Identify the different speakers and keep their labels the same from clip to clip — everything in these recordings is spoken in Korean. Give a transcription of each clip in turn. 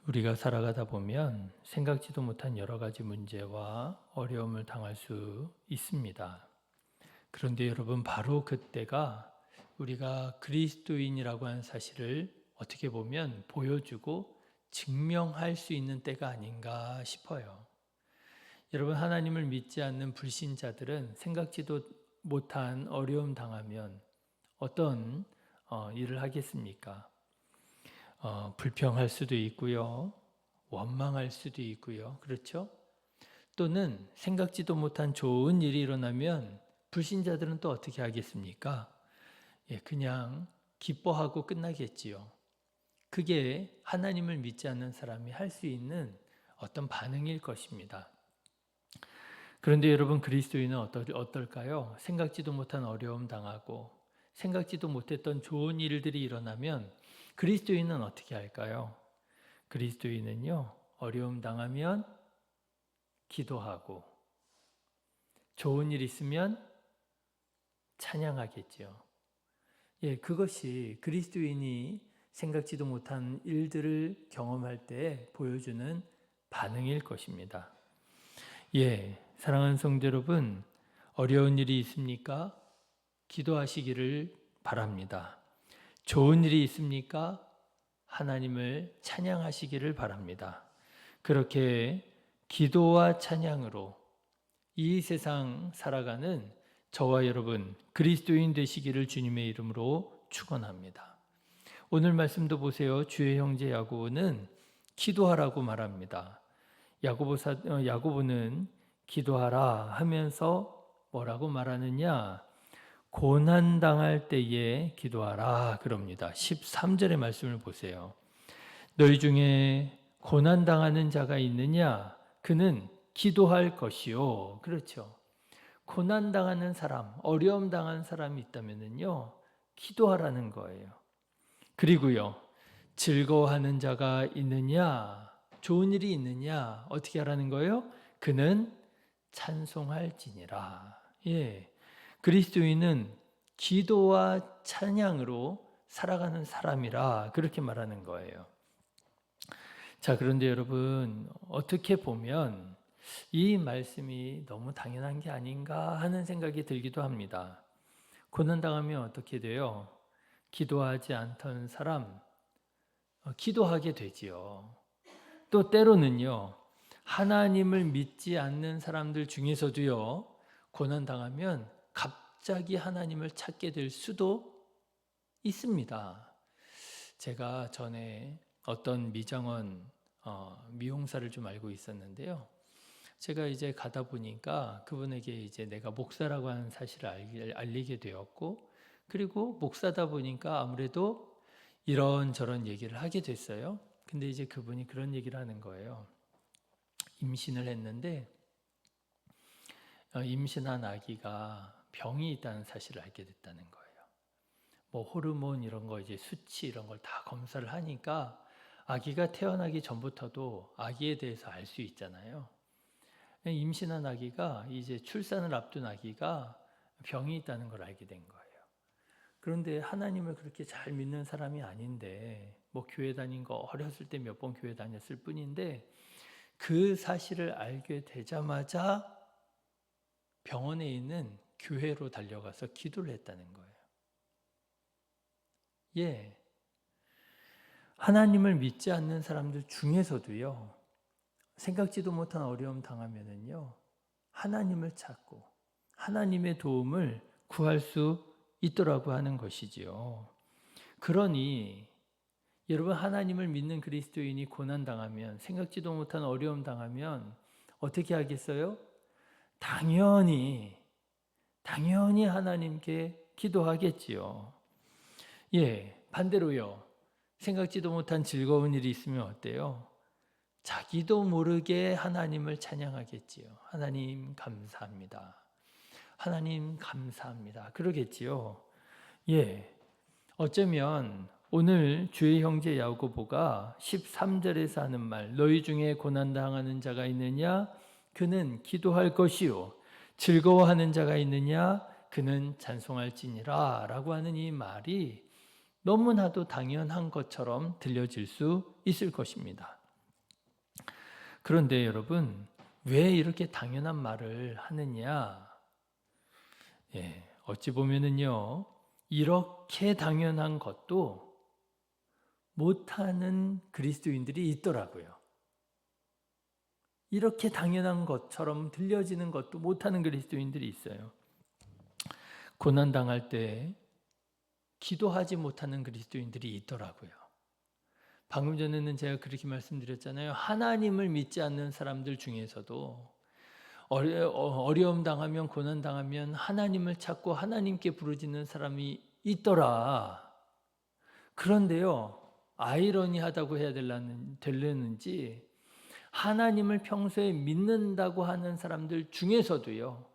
Speaker 1: 우리가 살아가다 보면 생각지도 못한 여러 가지 문제와 어려움을 당할 수 있습니다. 그런데 여러분, 바로 그때가 우리가 그리스도인이라고 하는 사실을 어떻게 보면 보여주고 증명할 수 있는 때가 아닌가 싶어요. 여러분, 하나님을 믿지 않는 불신자들은 생각지도 못한 어려움 당하면 어떤 일을 하겠습니까? 불평할 수도 있고요. 원망할 수도 있고요. 그렇죠? 또는 생각지도 못한 좋은 일이 일어나면 불신자들은 또 어떻게 하겠습니까? 그냥 기뻐하고 끝나겠지요. 그게 하나님을 믿지 않는 사람이 할 수 있는 어떤 반응일 것입니다. 그런데 여러분, 그리스도인은 어떨까요? 생각지도 못한 어려움 당하고 생각지도 못했던 좋은 일들이 일어나면 그리스도인은 어떻게 할까요? 그리스도인은요, 어려움 당하면 기도하고 좋은 일 있으면 찬양하겠죠. 그것이 그리스도인이 생각지도 못한 일들을 경험할 때 보여주는 반응일 것입니다. 사랑하는 성도 여러분, 어려운 일이 있습니까? 기도하시기를 바랍니다. 좋은 일이 있습니까? 하나님을 찬양하시기를 바랍니다. 그렇게 기도와 찬양으로 이 세상 살아가는 저와 여러분 그리스도인 되시기를 주님의 이름으로 축원합니다. 오늘 말씀도 보세요. 주의 형제 야고보는 기도하라고 말합니다. 야고보는 기도하라 하면서 뭐라고 말하느냐? 고난당할 때에 기도하라 그럽니다. 13절의 말씀을 보세요. 너희 중에 고난당하는 자가 있느냐? 그는 기도할 것이요. 그렇죠. 고난당하는 사람, 어려움 당한 사람이 있다면요, 기도하라는 거예요. 그리고요, 즐거워하는 자가 있느냐? 좋은 일이 있느냐? 어떻게 하라는 거예요? 그는 찬송할지니라. 그리스도인은 기도와 찬양으로 살아가는 사람이라 그렇게 말하는 거예요. 자, 그런데 여러분, 어떻게 보면 이 말씀이 너무 당연한 게 아닌가 하는 생각이 들기도 합니다. 고난당하면 어떻게 돼요? 기도하지 않던 사람, 기도하게 되지요. 또 때로는요, 하나님을 믿지 않는 사람들 중에서도요, 고난당하면 갑자기 하나님을 찾게 될 수도 있습니다. 제가 전에 어떤 미장원 미용사를 좀 알고 있었는데요. 제가 이제 가다 보니까 그분에게 이제 내가 목사라고 하는 사실을 알리게 되었고, 그리고 목사다 보니까 아무래도 이런저런 얘기를 하게 됐어요. 근데 이제 그분이 그런 얘기를 하는 거예요. 임신을 했는데 임신한 아기가 병이 있다는 사실을 알게 됐다는 거예요. 뭐 호르몬 이런 거 이제 수치 이런 걸 다 검사를 하니까 아기가 태어나기 전부터도 아기에 대해서 알 수 있잖아요. 임신한 아기가 이제 출산을 앞둔 아기가 병이 있다는 걸 알게 된 거예요. 그런데 하나님을 그렇게 잘 믿는 사람이 아닌데 뭐 교회 다닌 거 어렸을 때 몇 번 교회 다녔을 뿐인데 그 사실을 알게 되자마자 병원에 있는 교회로 달려가서 기도를 했다는 거예요. 하나님을 믿지 않는 사람들 중에서도요, 생각지도 못한 어려움 당하면은요, 하나님을 찾고 하나님의 도움을 구할 수 있더라고 하는 것이지요. 그러니 여러분, 하나님을 믿는 그리스도인이 고난 당하면, 생각지도 못한 어려움 당하면 어떻게 하겠어요? 당연히 하나님께 기도하겠지요. 반대로요. 생각지도 못한 즐거운 일이 있으면 어때요? 자기도 모르게 하나님을 찬양하겠지요. 하나님 감사합니다. 하나님 감사합니다. 그러겠지요. 어쩌면 오늘 주의 형제 야고보가 13절에서 하는 말, 너희 중에 고난당하는 자가 있느냐? 그는 기도할 것이요. 즐거워하는 자가 있느냐? 그는 찬송할지니라 라고 하는 이 말이 너무나도 당연한 것처럼 들려질 수 있을 것입니다. 그런데 여러분, 왜 이렇게 당연한 말을 하느냐? 어찌 보면은요, 이렇게 당연한 것도 못하는 그리스도인들이 있더라고요. 이렇게 당연한 것처럼 들려지는 것도 못하는 그리스도인들이 있어요. 고난당할 때 기도하지 못하는 그리스도인들이 있더라고요. 방금 전에는 제가 그렇게 말씀드렸잖아요. 하나님을 믿지 않는 사람들 중에서도 어려움 당하면, 고난 당하면 하나님을 찾고 하나님께 부르짖는 사람이 있더라. 그런데요, 아이러니하다고 해야 되려는지 하나님을 평소에 믿는다고 하는 사람들 중에서도요,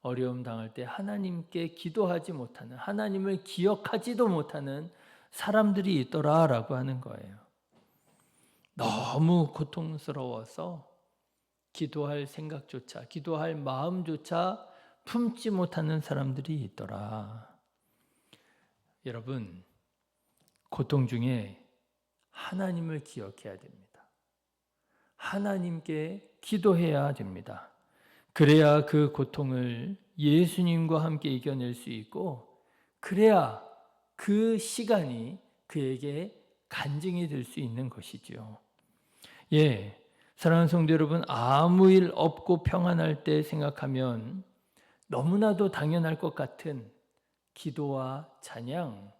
Speaker 1: 어려움 당할 때 하나님께 기도하지 못하는, 하나님을 기억하지도 못하는 사람들이 있더라라고 하는 거예요. 너무 고통스러워서 기도할 생각조차, 기도할 마음조차 품지 못하는 사람들이 있더라. 여러분, 고통 중에 하나님을 기억해야 됩니다. 하나님께 기도해야 됩니다. 그래야 그 고통을 예수님과 함께 이겨낼 수 있고, 그래야 그 시간이 그에게 간증이 될 수 있는 것이죠. 사랑하는 성도 여러분, 아무 일 없고 평안할 때 생각하면 너무나도 당연할 것 같은 기도와 찬양,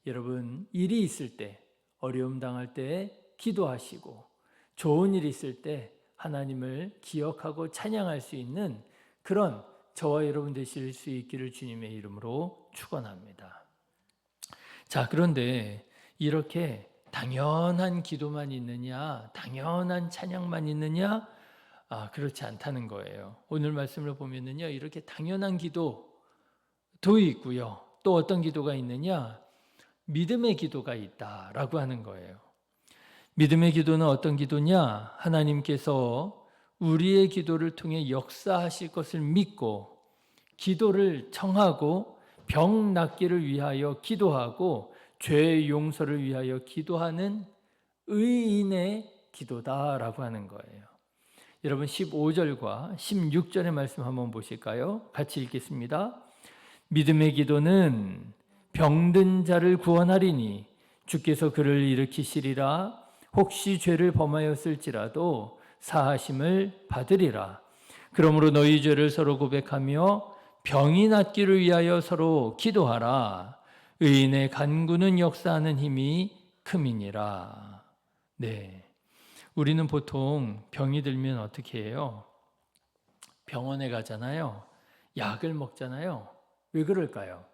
Speaker 1: 여러분, 일이 있을 때, 어려움 당할 때 기도하시고, 좋은 일이 있을 때 하나님을 기억하고 찬양할 수 있는 그런 저와 여러분 되실 수 있기를 주님의 이름으로 축원합니다. 자, 그런데 이렇게 당연한 기도만 있느냐, 당연한 찬양만 있느냐? 그렇지 않다는 거예요. 오늘 말씀을 보면은요, 이렇게 당연한 기도도 있고요. 또 어떤 기도가 있느냐? 믿음의 기도가 있다라고 하는 거예요. 믿음의 기도는 어떤 기도냐? 하나님께서 우리의 기도를 통해 역사하실 것을 믿고 기도를 청하고 병 낫기를 위하여 기도하고 죄 용서를 위하여 기도하는 의인의 기도다라고 하는 거예요. 여러분 15절과 16절의 말씀 한번 보실까요? 같이 읽겠습니다. 믿음의 기도는 병든 자를 구원하리니 주께서 그를 일으키시리라. 혹시 죄를 범하였을지라도 사하심을 받으리라. 그러므로 너희 죄를 서로 고백하며 병이 낫기를 위하여 서로 기도하라. 의인의 간구는 역사하는 힘이 큼이니라. 우리는 보통 병이 들면 어떻게 해요? 병원에 가잖아요. 약을 먹잖아요. 왜 그럴까요?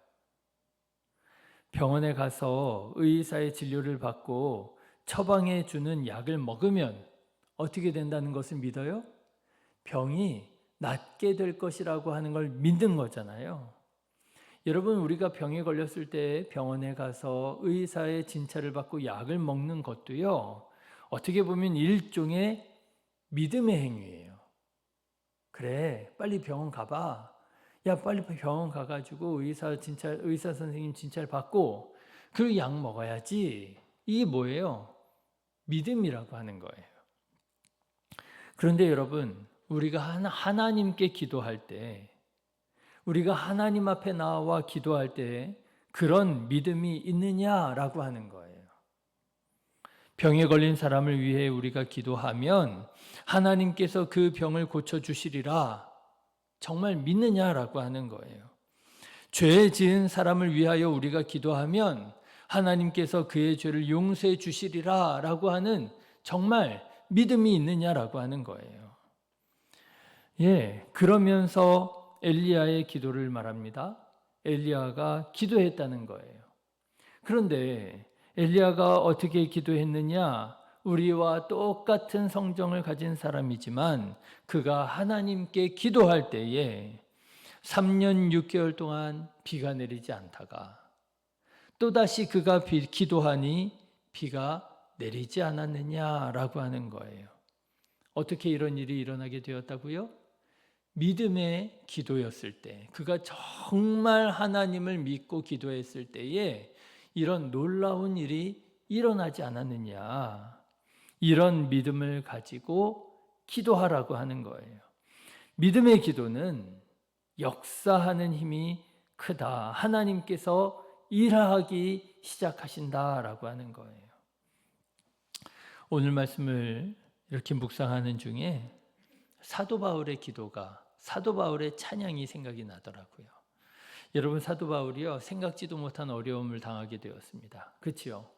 Speaker 1: 병원에 가서 의사의 진료를 받고 처방해 주는 약을 먹으면 어떻게 된다는 것을 믿어요? 병이 낫게 될 것이라고 하는 걸 믿는 거잖아요. 여러분, 우리가 병에 걸렸을 때 병원에 가서 의사의 진찰을 받고 약을 먹는 것도요, 어떻게 보면 일종의 믿음의 행위예요. 그래, 빨리 병원 가봐. 야, 빨리 병원 가가지고 의사 선생님 진찰 받고 그 약 먹어야지. 이게 뭐예요? 믿음이라고 하는 거예요. 그런데 여러분, 우리가 하나님께 기도할 때, 우리가 하나님 앞에 나와 기도할 때 그런 믿음이 있느냐라고 하는 거예요. 병에 걸린 사람을 위해 우리가 기도하면 하나님께서 그 병을 고쳐주시리라. 정말 믿느냐라고 하는 거예요. 죄 지은 사람을 위하여 우리가 기도하면 하나님께서 그의 죄를 용서해 주시리라 라고 하는 정말 믿음이 있느냐라고 하는 거예요. 그러면서 엘리야의 기도를 말합니다. 엘리야가 기도했다는 거예요. 그런데 엘리야가 어떻게 기도했느냐? 우리와 똑같은 성정을 가진 사람이지만 그가 하나님께 기도할 때에 3년 6개월 동안 비가 내리지 않다가 또다시 그가 기도하니 비가 내리지 않았느냐라고 하는 거예요. 어떻게 이런 일이 일어나게 되었다고요? 믿음의 기도였을 때, 그가 정말 하나님을 믿고 기도했을 때에 이런 놀라운 일이 일어나지 않았느냐. 이런 믿음을 가지고 기도하라고 하는 거예요. 믿음의 기도는 역사하는 힘이 크다. 하나님께서 일하기 시작하신다라고 하는 거예요. 오늘 말씀을 이렇게 묵상하는 중에 사도 바울의 기도가, 사도 바울의 찬양이 생각이 나더라고요. 여러분, 사도 바울이요, 생각지도 못한 어려움을 당하게 되었습니다. 그렇죠?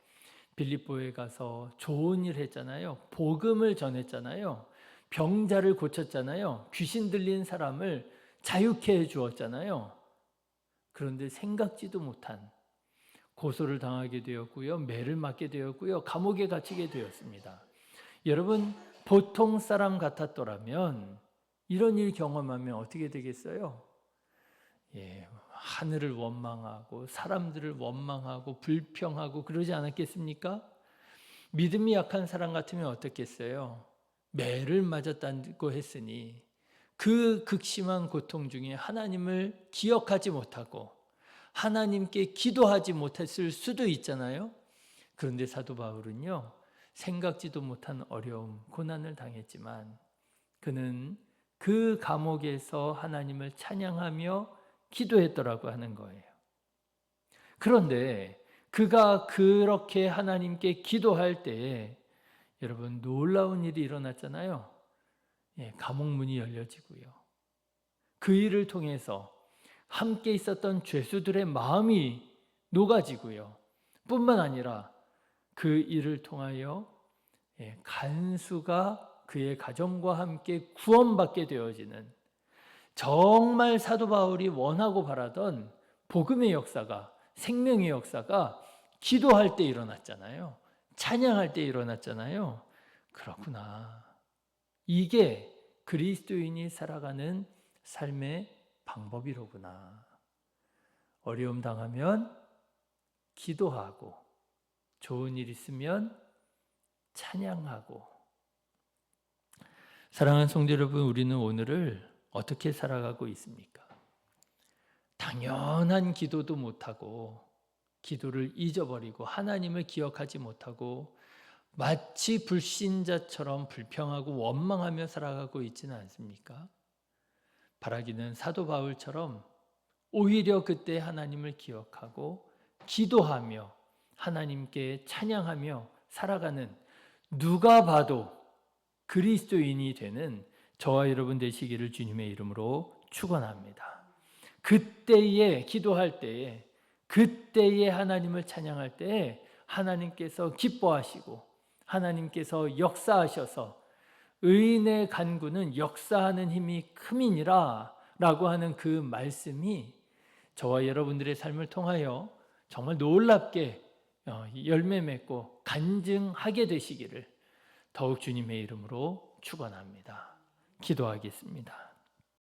Speaker 1: 빌립보에 가서 좋은 일 했잖아요. 복음을 전했잖아요. 병자를 고쳤잖아요. 귀신 들린 사람을 자유케 해 주었잖아요. 그런데 생각지도 못한 고소를 당하게 되었고요. 매를 맞게 되었고요. 감옥에 갇히게 되었습니다. 여러분, 보통 사람 같았더라면 이런 일 경험하면 어떻게 되겠어요? 하늘을 원망하고 사람들을 원망하고 불평하고 그러지 않았겠습니까? 믿음이 약한 사람 같으면 어떻겠어요? 매를 맞았다고 했으니 그 극심한 고통 중에 하나님을 기억하지 못하고 하나님께 기도하지 못했을 수도 있잖아요. 그런데 사도 바울은요, 생각지도 못한 어려움, 고난을 당했지만 그는 그 감옥에서 하나님을 찬양하며 기도했더라고 하는 거예요. 그런데 그가 그렇게 하나님께 기도할 때에 여러분, 놀라운 일이 일어났잖아요. 감옥 문이 열려지고요. 그 일을 통해서 함께 있었던 죄수들의 마음이 녹아지고요. 뿐만 아니라 그 일을 통하여 간수가 그의 가정과 함께 구원받게 되어지는, 정말 사도 바울이 원하고 바라던 복음의 역사가, 생명의 역사가 기도할 때 일어났잖아요. 찬양할 때 일어났잖아요. 그렇구나. 이게 그리스도인이 살아가는 삶의 방법이로구나. 어려움 당하면 기도하고, 좋은 일 있으면 찬양하고. 사랑하는 성도 여러분, 우리는 오늘을 어떻게 살아가고 있습니까? 당연한 기도도 못하고, 기도를 잊어버리고 하나님을 기억하지 못하고 마치 불신자처럼 불평하고 원망하며 살아가고 있지는 않습니까? 바라기는 사도 바울처럼 오히려 그때 하나님을 기억하고 기도하며 하나님께 찬양하며 살아가는, 누가 봐도 그리스도인이 되는 저와 여러분 되시기를 주님의 이름으로 축원합니다. 그때에 기도할 때에, 그때에 하나님을 찬양할 때에 하나님께서 기뻐하시고 하나님께서 역사하셔서 의인의 간구는 역사하는 힘이 큼이니라 라고 하는 그 말씀이 저와 여러분들의 삶을 통하여 정말 놀랍게 열매 맺고 간증하게 되시기를 더욱 주님의 이름으로 축원합니다. 기도하겠습니다.